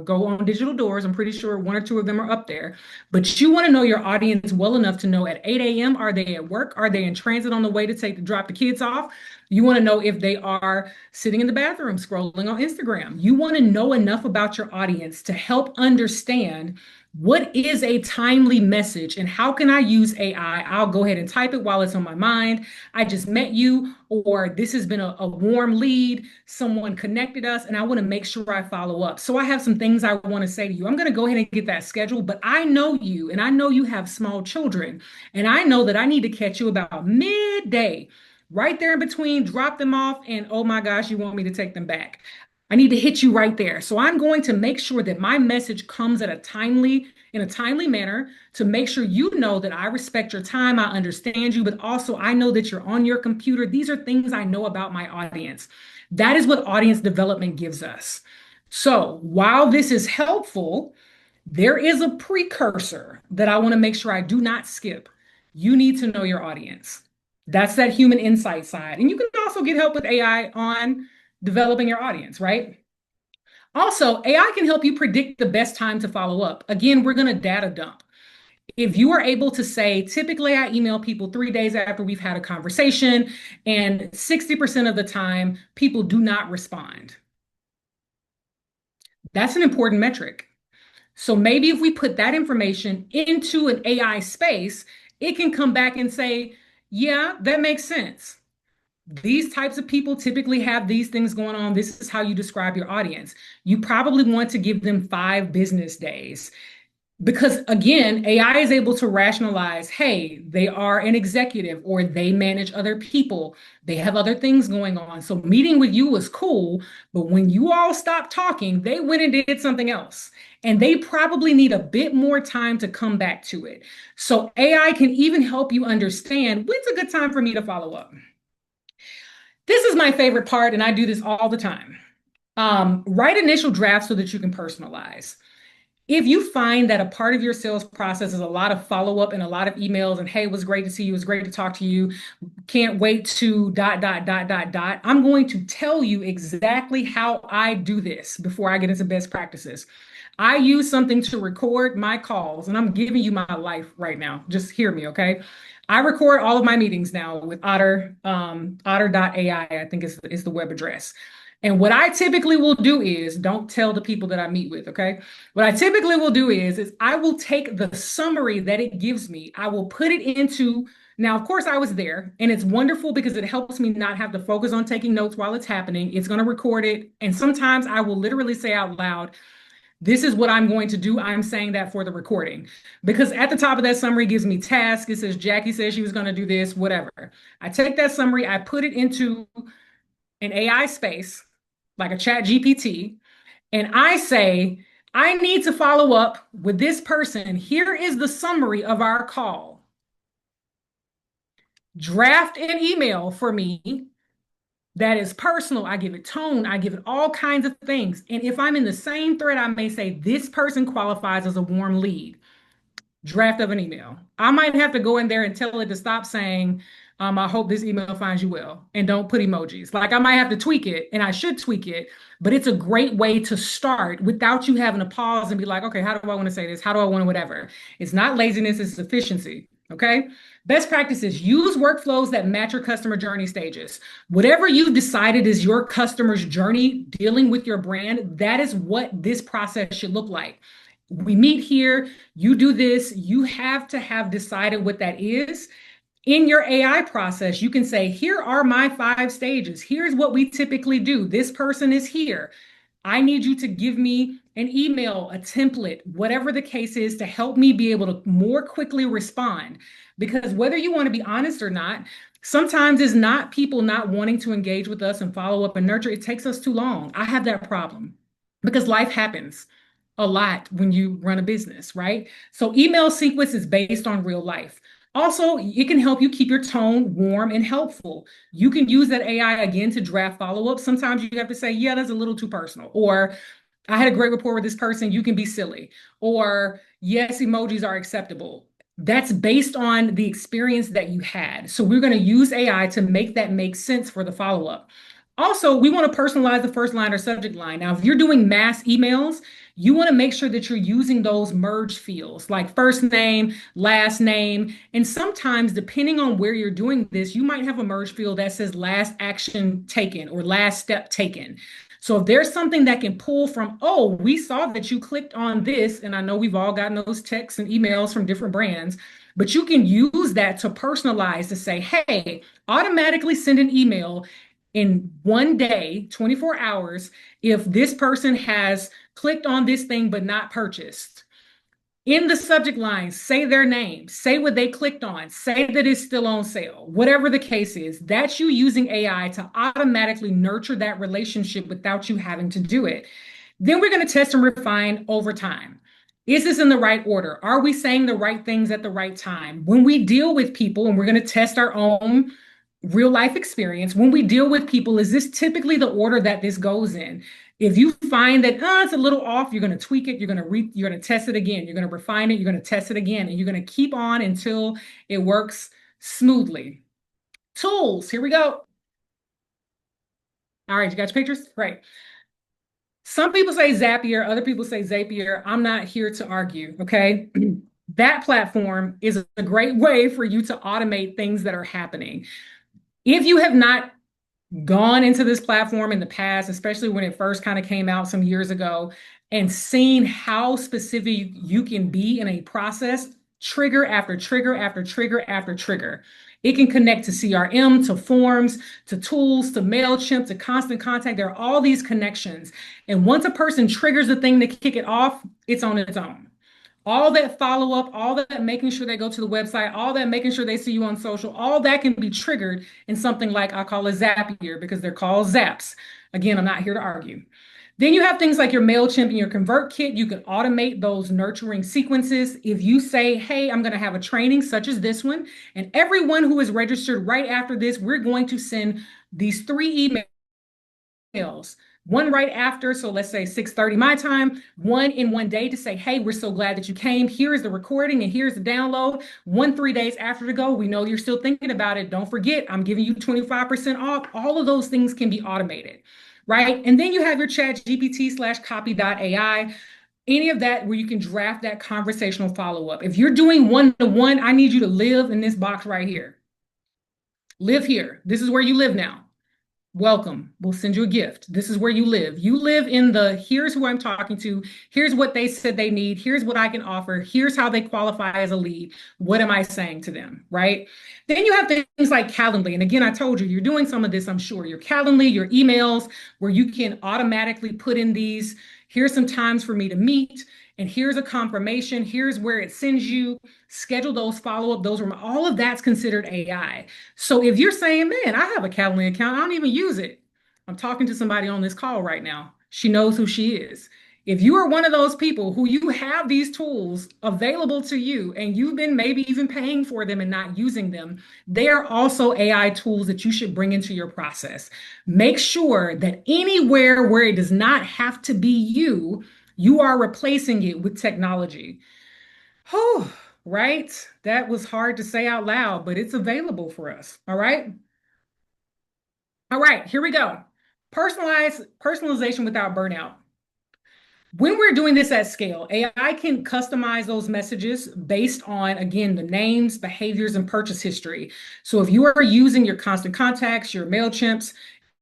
go on digital doors. I'm pretty sure one or two of them are up there. But you want to know your audience well enough to know at 8 a.m., are they at work? Are they in transit on the way to drop the kids off? You want to know if they are sitting in the bathroom scrolling on Instagram. You want to know enough about your audience to help understand what is a timely message and how can I use AI? I'll go ahead and type it while it's on my mind. I just met you, or this has been a warm lead. Someone connected us, and I want to make sure I follow up. So I have some things I want to say to you. I'm going to go ahead and get that scheduled, but I know you, and I know you have small children, and I know that I need to catch you about midday right there in between, drop them off, and oh my gosh, you want me to take them back. I need to hit you right there. So I'm going to make sure that my message comes in a timely manner to make sure you know that I respect your time, I understand you, but also I know that you're on your computer. These are things I know about my audience. That is what audience development gives us. So while this is helpful, there is a precursor that I want to make sure I do not skip. You need to know your audience. That's that human insight side. And you can also get help with AI on developing your audience, right? Also, AI can help you predict the best time to follow up. Again, we're going to data dump. If you are able to say, typically I email people 3 days after we've had a conversation, and 60% of the time, people do not respond. That's an important metric. So maybe if we put that information into an AI space, it can come back and say, yeah, that makes sense. These types of people typically have these things going on. This is how you describe your audience. You probably want to give them 5 business days. Because again, AI is able to rationalize, hey, they are an executive or they manage other people. They have other things going on. So meeting with you was cool, but when you all stopped talking, they went and did something else. And they probably need a bit more time to come back to it. So AI can even help you understand when's a good time for me to follow up. This is my favorite part, and I do this all the time. Write initial drafts so that you can personalize. If you find that a part of your sales process is a lot of follow up and a lot of emails and, hey, it was great to see you, it was great to talk to you, can't wait to dot, dot, dot, dot, dot, I'm going to tell you exactly how I do this before I get into best practices. I use something to record my calls, and I'm giving you my life right now. Just hear me, okay? I record all of my meetings now with otter.ai, I think is the web address. And what I typically will do is don't tell the people that I meet with, okay? What I typically will do is I will take the summary that it gives me, I will put it into, now, of course, I was there, and it's wonderful because it helps me not have to focus on taking notes while it's happening. It's going to record it. And sometimes I will literally say out loud, this is what I'm going to do. I'm saying that for the recording because at the top of that summary gives me tasks. It says Jacqui says she was going to do this, whatever. I take that summary, I put it into an AI space like a chat GPT, and I say, I need to follow up with this person. Here is the summary of our call. Draft an email for me that is personal. I give it tone, I give it all kinds of things. And if I'm in the same thread, I may say, this person qualifies as a warm lead. Draft of an email. I might have to go in there and tell it to stop saying, I hope this email finds you well, and don't put emojis. Like I might have to tweak it, and I should tweak it, but it's a great way to start without you having to pause and be like, okay, how do I want to say this? How do I want to whatever? It's not laziness, it's efficiency. Okay. Best practices use workflows that match your customer journey stages. Whatever you've decided is your customer's journey dealing with your brand, that is what this process should look like. We meet here, you do this, you have to have decided what that is. In your AI process, you can say, here are my 5 stages. Here's what we typically do. This person is here. I need you to give me an email, a template, whatever the case is, to help me be able to more quickly respond. Because whether you want to be honest or not, sometimes it's not people not wanting to engage with us and follow up and nurture. It takes us too long. I have that problem because life happens a lot when you run a business, right? So email sequence is based on real life. Also, it can help you keep your tone warm and helpful. You can use that AI again to draft follow-up. Sometimes you have to say, yeah, that's a little too personal. Or I had a great rapport with this person. You can be silly. Or yes, emojis are acceptable. That's based on the experience that you had. So we're going to use AI to make that make sense for the follow-up. Also, we want to personalize the first line or subject line. Now, if you're doing mass emails, you want to make sure that you're using those merge fields like first name, last name. And sometimes, depending on where you're doing this, you might have a merge field that says last action taken or last step taken. So if there's something that can pull from, oh, we saw that you clicked on this, and I know we've all gotten those texts and emails from different brands, but you can use that to personalize to say, hey, automatically send an email in one day, 24 hours, if this person has clicked on this thing but not purchased. In the subject line, say their name, say what they clicked on, say that it's still on sale, whatever the case is. That's you using AI to automatically nurture that relationship without you having to do it. Then we're going to test and refine over time. Is this in the right order? Are we saying the right things at the right time? When we deal with people, and we're going to test our own real life experience, when we deal with people, is this typically the order that this goes in? If you find that it's a little off, you're going to tweak it, you're going to test it again, you're going to refine it, you're going to test it again, and you're going to keep on until it works smoothly. Tools, here we go. All right, you got your pictures? Right. Some people say Zapier, other people say Zapier. I'm not here to argue, okay? That platform is a great way for you to automate things that are happening. If you have not gone into this platform in the past, especially when it first kind of came out some years ago, and seen how specific you can be in a process, trigger after trigger after trigger after trigger. It can connect to CRM, to forms, to tools, to MailChimp, to Constant Contact. There are all these connections. And once a person triggers the thing to kick it off, it's on its own. All that follow up, all that making sure they go to the website, all that making sure they see you on social, all that can be triggered in something like I call a Zapier because they're called Zaps. Again, I'm not here to argue. Then you have things like your MailChimp and your ConvertKit. You can automate those nurturing sequences. If you say, hey, I'm going to have a training such as this one, and everyone who is registered right after this, we're going to send these 3 emails, one right after, so let's say 6:30 my time, one in one day to say, hey, we're so glad that you came. Here is the recording and here's the download. One 3 days after to go. We know you're still thinking about it. Don't forget, I'm giving you 25% off. All of those things can be automated, right? And then you have your chat GPT/copy.ai, any of that where you can draft that conversational follow-up. If you're doing one-to-one, I need you to live in this box right here. Live here. This is where you live now. Welcome. We'll send you a gift. This is where you live. You live in the here's who I'm talking to. Here's what they said they need. Here's what I can offer. Here's how they qualify as a lead. What am I saying to them? Right. Then you have things like Calendly. And again, I told you, you're doing some of this, I'm sure. Your Calendly, your emails, where you can automatically put in these. Here's some times for me to meet. And here's a confirmation. Here's where it sends you. Schedule those follow up. All of that's considered AI. So if you're saying, man, I have a Calendly account, I don't even use it. I'm talking to somebody on this call right now. She knows who she is. If you are one of those people who you have these tools available to you and you've been maybe even paying for them and not using them, they are also AI tools that you should bring into your process. Make sure that anywhere where it does not have to be you, you are replacing it with technology. Oh, right. That was hard to say out loud, but it's available for us. All right. All right, here we go. Personalization without burnout. When we're doing this at scale, AI can customize those messages based on, again, the names, behaviors, and purchase history. So if you are using your Constant Contacts, your MailChimps,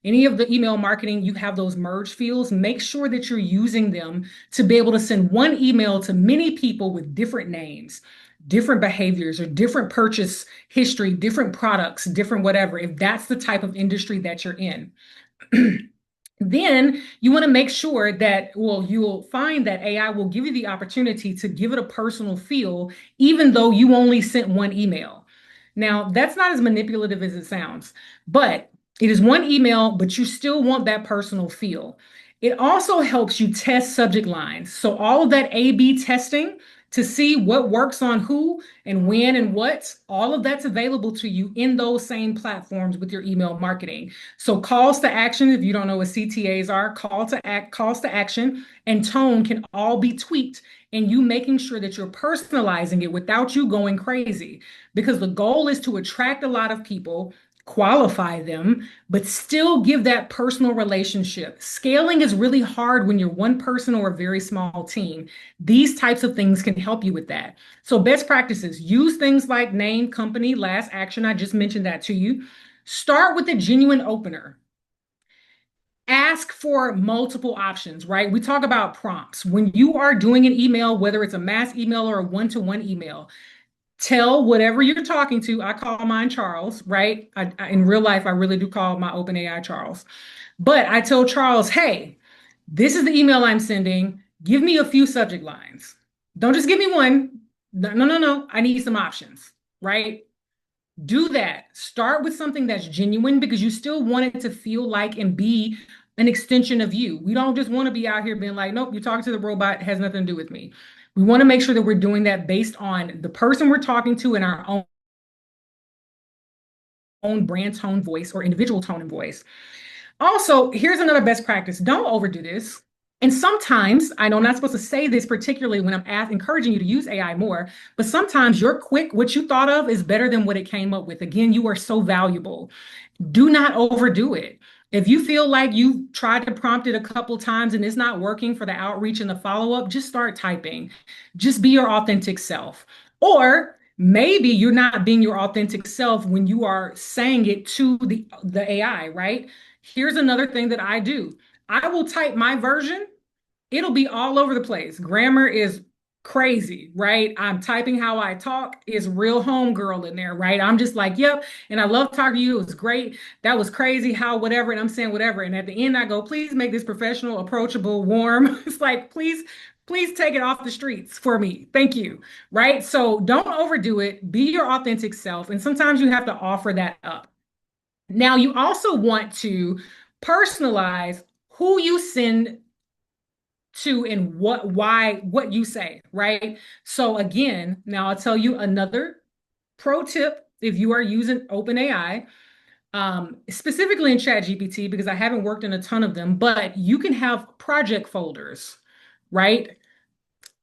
any of the email marketing, you have those merge fields. Make sure that you're using them to be able to send one email to many people with different names, different behaviors, or different purchase history, different products, different whatever, if that's the type of industry that you're in. Then you want to make sure that, well, you'll find that AI will give you the opportunity to give it a personal feel, even though you only sent one email. Now, that's not as manipulative as it sounds, but it is one email, but you still want that personal feel. It also helps you test subject lines. So all of that A/B testing to see what works on who and when and what, all of that's available to you in those same platforms with your email marketing. So calls to action, if you don't know what CTAs are, calls to action and tone can all be tweaked, and you making sure that you're personalizing it without you going crazy, because the goal is to attract a lot of people, qualify them, but still give that personal relationship. Scaling is really hard when you're one person or a very small team. These types of things can help you with that. So best practices, use things like name, company, last action. I just mentioned that to you. Start with a genuine opener. Ask for multiple options, right? We talk about prompts. When you are doing an email, whether it's a mass email or a one-to-one email, tell whatever you're talking to. I call mine Charles, right? In real life, I really do call my OpenAI Charles. But I tell Charles, hey, this is the email I'm sending. Give me a few subject lines. Don't just give me one. No, no, no, no. I need some options, right? Do that. Start with something that's genuine because you still want it to feel like and be an extension of you. We don't just want to be out here being like, nope, you're talking to the robot, it has nothing to do with me. We want to make sure that we're doing that based on the person we're talking to and our own brand tone voice or individual tone and voice. Also, here's another best practice. Don't overdo this. And sometimes, I know I'm not supposed to say this, particularly when I'm encouraging you to use AI more, but sometimes your quick, what you thought of is better than what it came up with. Again, you are so valuable. Do not overdo it. If you feel like you've tried to prompt it a couple times and it's not working for the outreach and the follow-up, just start typing. Just be your authentic self. Or maybe you're not being your authentic self when you are saying it to the AI, right? Here's another thing that I do. I will type my version, it'll be all over the place. Grammar is crazy, right? I'm typing how I talk is real homegirl in there, right? I'm just like, yep. And I love talking to you. It was great. That was crazy. How, whatever. And I'm saying whatever. And at the end, I go, please make this professional, approachable, warm. It's like, please take it off the streets for me. Thank you. Right. So don't overdo it. Be your authentic self. And sometimes you have to offer that up. Now, you also want to personalize who you send to and what you say, right? So again, now I'll tell you another pro tip if you are using OpenAI, specifically in ChatGPT, because I haven't worked in a ton of them, but you can have project folders, right?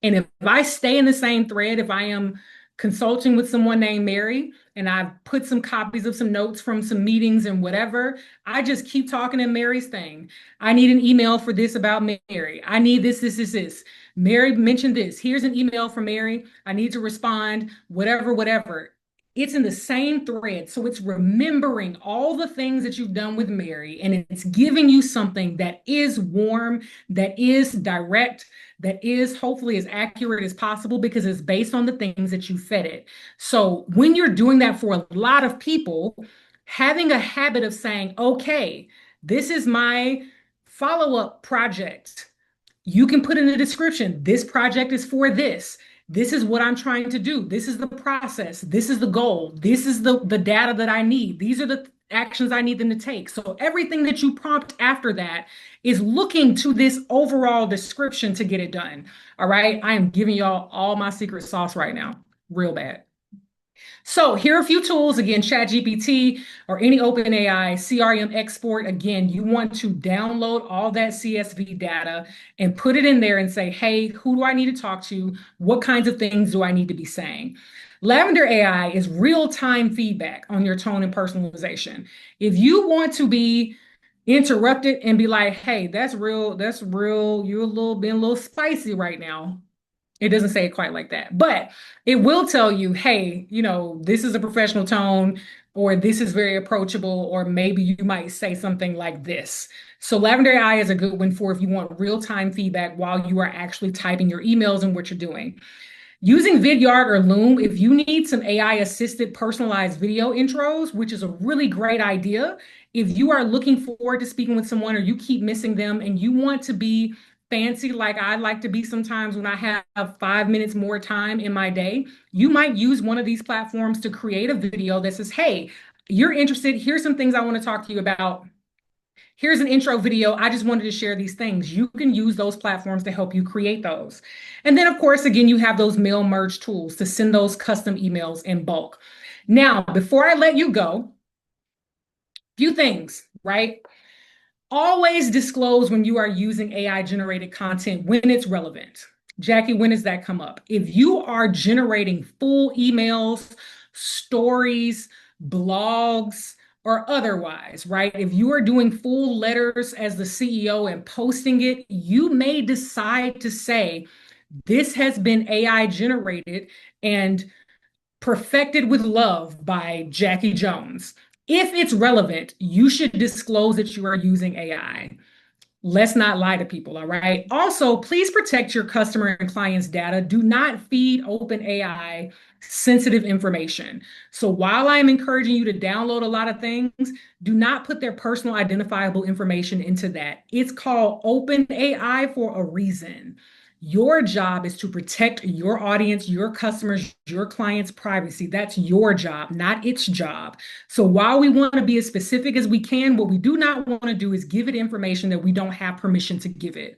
And if I stay in the same thread, if I am consulting with someone named Mary and I've put some copies of some notes from some meetings and whatever, I just keep talking in Mary's thing. I need an email for this about Mary. I need this. Mary mentioned this. Here's an email from Mary. I need to respond, whatever, whatever. It's in the same thread. So it's remembering all the things that you've done with Mary, and it's giving you something that is warm, that is direct, that is hopefully as accurate as possible because it's based on the things that you fed it. So when you're doing that for a lot of people, having a habit of saying, okay, this is my follow-up project. You can put in the description, this project is for this. This is what I'm trying to do. This is the process. This is the goal. This is the data that I need. These are the actions I need them to take. So everything that you prompt after that is looking to this overall description to get it done. All right. I am giving y'all all my secret sauce right now. Real bad. So here are a few tools. Again, ChatGPT or any OpenAI CRM export. Again, you want to download all that CSV data and put it in there and say, hey, who do I need to talk to? What kinds of things do I need to be saying? Lavender AI is real-time feedback on your tone and personalization. If you want to be interrupted and be like, hey, that's real, you're being a little spicy right now. It doesn't say it quite like that, but it will tell you, hey, this is a professional tone, or this is very approachable, or maybe you might say something like this. So Lavender AI is a good one for if you want real-time feedback while you are actually typing your emails and what you're doing. Using Vidyard or Loom, if you need some AI assisted personalized video intros, which is a really great idea, if you are looking forward to speaking with someone or you keep missing them and you want to be fancy like I like to be sometimes when I have 5 minutes more time in my day, you might use one of these platforms to create a video that says, hey, you're interested. Here's some things I want to talk to you about. Here's an intro video. I just wanted to share these things. You can use those platforms to help you create those. And then, of course, again, you have those mail merge tools to send those custom emails in bulk. Now, before I let you go, few things, right? Always disclose when you are using AI generated content when it's relevant. Jacqui, when does that come up? If you are generating full emails, stories, blogs, or otherwise, right? If you are doing full letters as the CEO and posting it, you may decide to say, this has been AI generated and perfected with love by Jacqui Jones. If it's relevant, you should disclose that you are using AI. Let's not lie to people, all right? Also, please protect your customer and clients' data. Do not feed OpenAI sensitive information. So while I'm encouraging you to download a lot of things, do not put their personal identifiable information into that. It's called OpenAI for a reason. Your job is to protect your audience, your customers, your clients' privacy. That's your job, not its job. So while we want to be as specific as we can, what we do not want to do is give it information that we don't have permission to give it.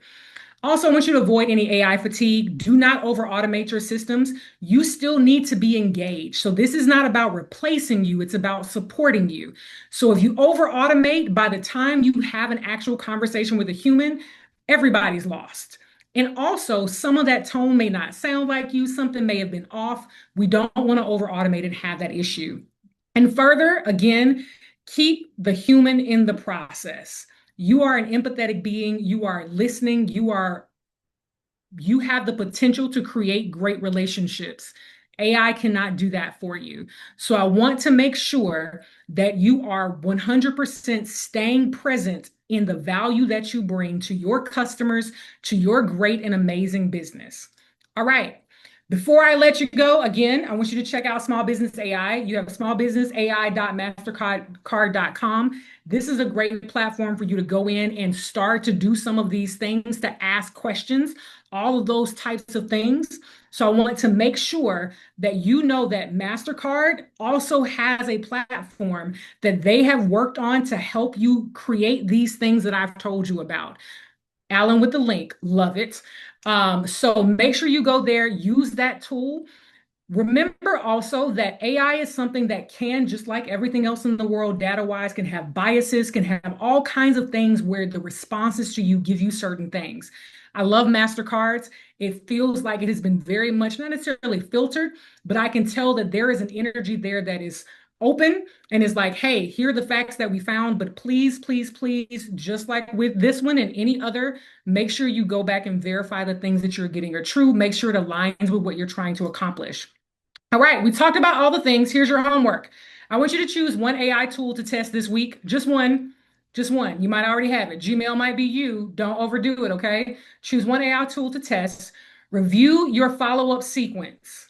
Also, I want you to avoid any AI fatigue. Do not over automate your systems. You still need to be engaged. So this is not about replacing you. It's about supporting you. So if you over automate, by the time you have an actual conversation with a human, everybody's lost. And also, some of that tone may not sound like you. Something may have been off. We don't want to over automate and have that issue. And further, again, keep the human in the process. You are an empathetic being. You are listening. You have the potential to create great relationships. AI cannot do that for you. So I want to make sure that you are 100% staying present in the value that you bring to your customers, to your great and amazing business. All right. Before I let you go, again, I want you to check out Small Business AI. You have smallbusinessai.mastercard.com. This is a great platform for you to go in and start to do some of these things, to ask questions, all of those types of things. So I want to make sure that you know that MasterCard also has a platform that they have worked on to help you create these things that I've told you about. Alan with the link, love it. So make sure you go there, use that tool. Remember also that AI is something that can, just like everything else in the world, data wise, can have biases, can have all kinds of things where the responses to you give you certain things. I love MasterCards. It feels like it has been very much, not necessarily filtered, but I can tell that there is an energy there that is open and is like, hey, here are the facts that we found, but please, please, please, just like with this one and any other, make sure you go back and verify the things that you're getting are true. Make sure it aligns with what you're trying to accomplish. All right, we talked about all the things. Here's your homework. I want you to choose one AI tool to test this week. Just one. Just one. You might already have it. Gmail might be you. Don't overdo it, okay? Choose one AI tool to test. Review your follow-up sequence.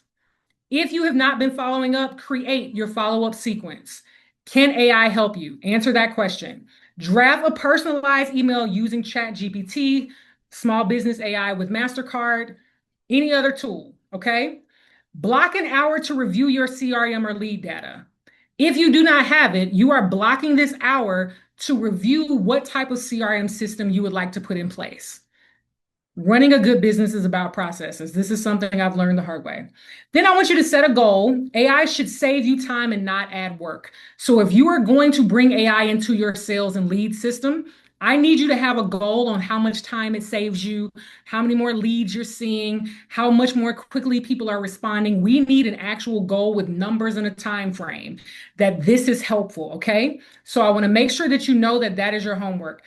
If you have not been following up, create your follow-up sequence. Can AI help you? Answer that question. Draft a personalized email using ChatGPT, Small Business AI with MasterCard, any other tool, okay? Block an hour to review your CRM or lead data. If you do not have it, you are blocking this hour to review what type of CRM system you would like to put in place. Running a good business is about processes. This is something I've learned the hard way. Then I want you to set a goal. AI should save you time and not add work. So if you are going to bring AI into your sales and lead system, I need you to have a goal on how much time it saves you, how many more leads you're seeing, how much more quickly people are responding. We need an actual goal with numbers and a time frame that this is helpful, okay? So I want to make sure that you know that that is your homework.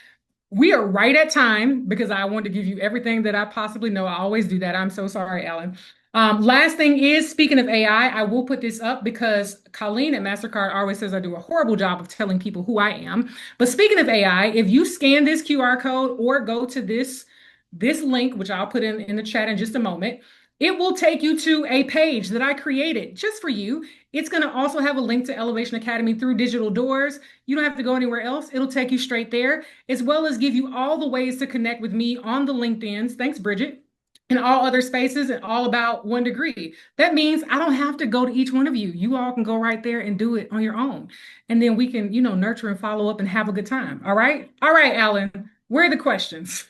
We are right at time because I want to give you everything that I possibly know. I always do that. I'm so sorry, Alan. Last thing is, speaking of AI, I will put this up because Colleen at MasterCard always says I do a horrible job of telling people who I am. But speaking of AI, if you scan this QR code or go to this link, which I'll put in the chat in just a moment, it will take you to a page that I created just for you. It's going to also have a link to Elevation Academy through digital doors. You don't have to go anywhere else. It'll take you straight there, as well as give you all the ways to connect with me on the LinkedIns. Thanks, Bridget. And all other spaces and all about 1 degree. That means I don't have to go to each one of you. You all can go right there and do it on your own. And then we can, nurture and follow up and have a good time. All right. All right, Alan, where are the questions?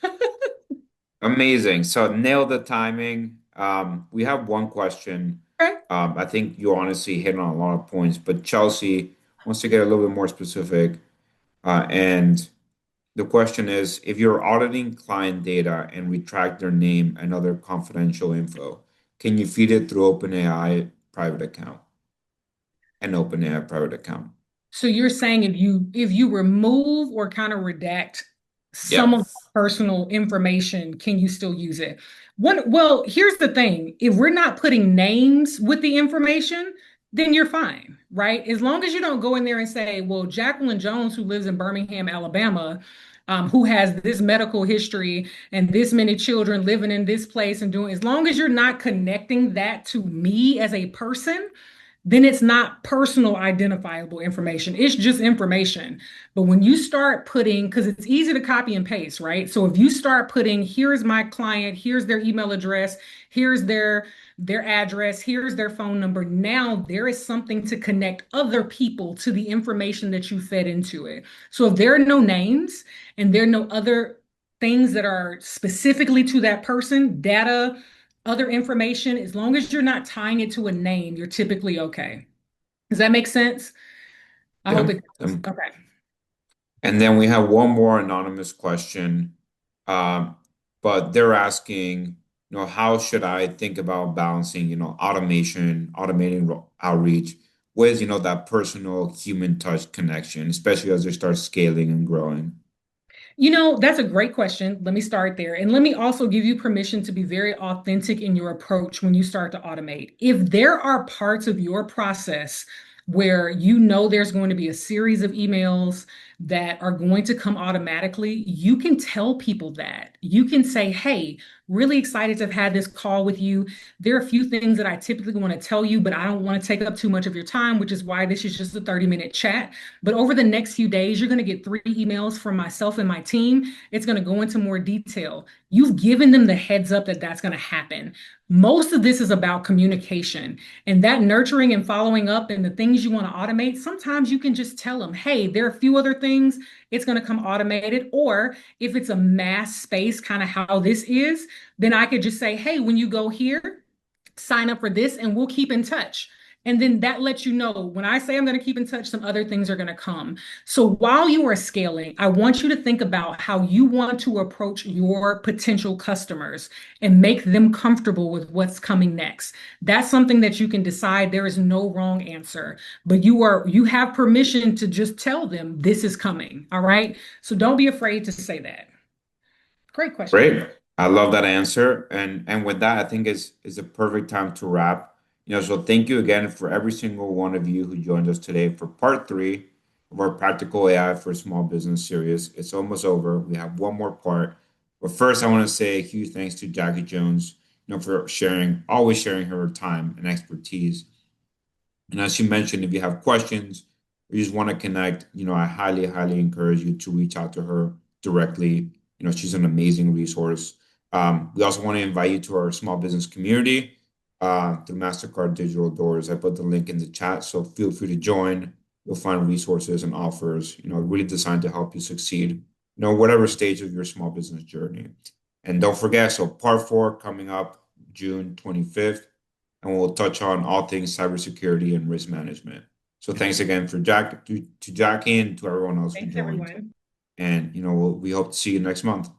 Amazing. So nailed the timing. We have one question. Okay. I think you honestly hit on a lot of points, but Chelsea wants to get a little bit more specific. And the question is, if you're auditing client data and retract their name and other confidential info, can you feed it through OpenAI private account and OpenAI private account? So you're saying if you remove or kind of redact some Yep. of the personal information, can you still use it? Well, here's the thing. If we're not putting names with the information, then you're fine, right? As long as you don't go in there and say, well, Jacqueline Jones, who lives in Birmingham, Alabama, who has this medical history and this many children living in this place and doing, as long as you're not connecting that to me as a person, then it's not personal identifiable information. It's just information. But when you start putting, because it's easy to copy and paste, right? So if you start putting, here's my client, here's their email address, here's their address, here's their phone number. Now there is something to connect other people to the information that you fed into it. So if there are no names and there are no other things that are specifically to that person, data, other information, as long as you're not tying it to a name, you're typically okay. Does that make sense? I hope Yep. it does. Okay. And then we have one more anonymous question. Um, but they're asking, how should I think about balancing, automation, automating outreach with, that personal human touch connection, especially as they start scaling and growing? That's a great question. Let me start there. And let me also give you permission to be very authentic in your approach when you start to automate. If there are parts of your process where you know there's going to be a series of emails that are going to come automatically, you can tell people that. You can say, hey, really excited to have had this call with you. There are a few things that I typically want to tell you, but I don't want to take up too much of your time, which is why this is just a 30-minute chat. But over the next few days, you're going to get 3 emails from myself and my team. It's going to go into more detail. You've given them the heads up that that's going to happen. Most of this is about communication and that nurturing and following up and the things you want to automate. Sometimes you can just tell them, hey, there are a few other things. It's going to come automated. Or if it's a mass space, kind of how this is, then I could just say, hey, when you go here, sign up for this and we'll keep in touch. And then that lets you know when I say I'm going to keep in touch, some other things are going to come. So while you are scaling, I want you to think about how you want to approach your potential customers and make them comfortable with what's coming next. That's something that you can decide. There is no wrong answer, but you have permission to just tell them this is coming. All right. So don't be afraid to say that. Great question. Great. I love that answer. And with that, I think is a perfect time to wrap. So thank you again for every single one of you who joined us today for part three of our Practical AI for Small Business series. It's almost over. We have one more part. But first, I want to say a huge thanks to Jacqui Jones, for always sharing her time and expertise. And as you mentioned, if you have questions or you just want to connect, I highly, highly encourage you to reach out to her directly. She's an amazing resource. We also want to invite you to our small business community through MasterCard Digital Doors. I put the link in the chat, so feel free to join. You'll find resources and offers, really designed to help you succeed, whatever stage of your small business journey. And don't forget, so part four coming up June 25th, and we'll touch on all things cybersecurity and risk management. So thanks again to Jacqui and to everyone else who Thanks, joined. everyone. And we hope to see you next month.